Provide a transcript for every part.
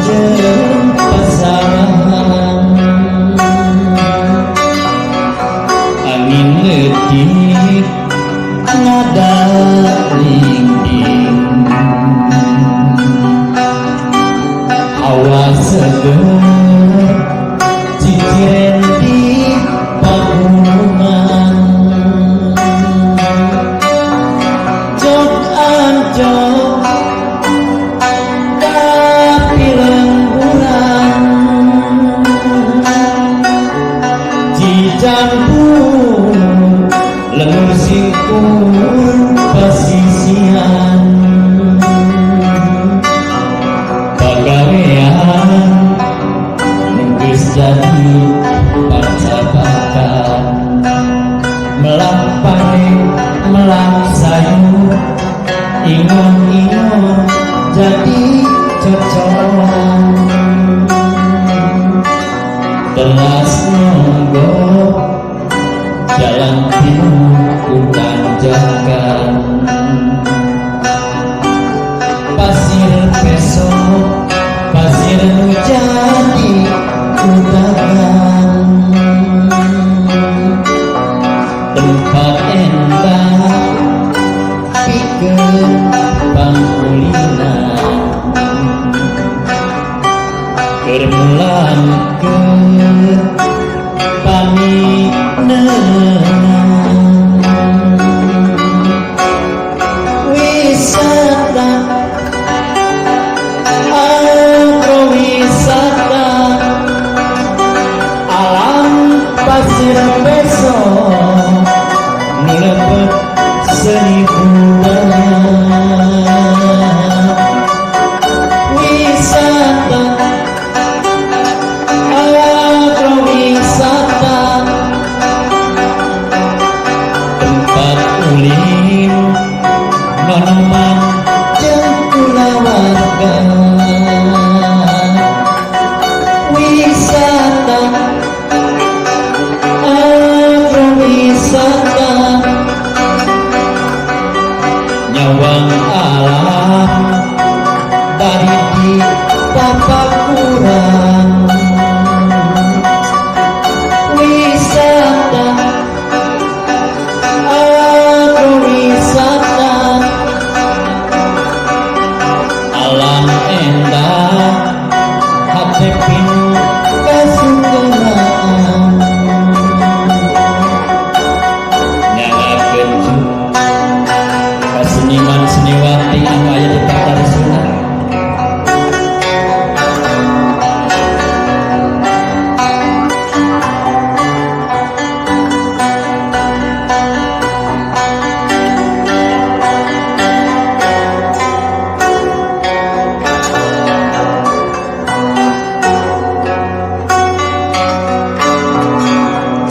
jeung pasangan angin letih nada lingding hawa seger ciciren di pagunungan jok ancok kapilemburan cicampu lengur singkur pasisian pagawean geus jadi pacapakan melang panen melang sayur ingon-ingon jadi cocolan telas nonggok jalan timur tanjakan pasir besok pasir jadi udahan tempat endah pikeun pangkulinan keur mulangkeun paminengan wisata agrowisata alam pasir besok nilepet seni budaya wisata agrowisata tempat ulin nonoman jeung kulawarga wisata agrowisata nyawang alam dari di papakuran wisata agrowisata alam endah hati pinu kasugenaan nyalakeun seniman seniwati anu aya di Padarsuna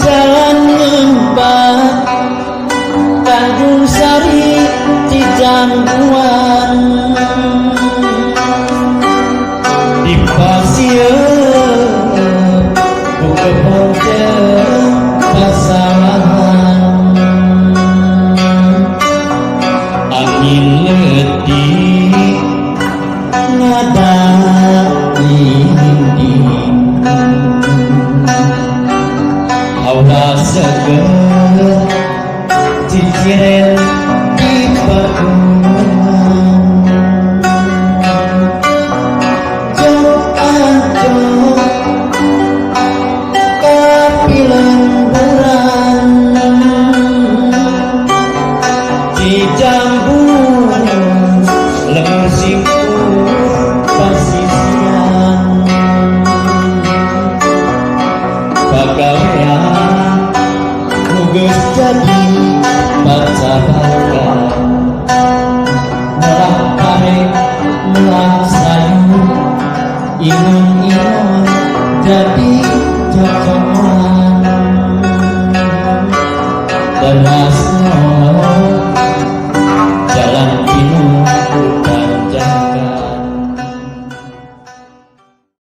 jalan ngempet Tanjung Sari Cijambuan di pasieun kebon jeung pasawahan angin letih nada linding hawa seger ciciren di pagunungan jok ancok kapilemburan cicambu lengur singkur pasisian pagawean geus jadi pacapakan melang panen melang sayur ingon-ingon jadi cocolan teras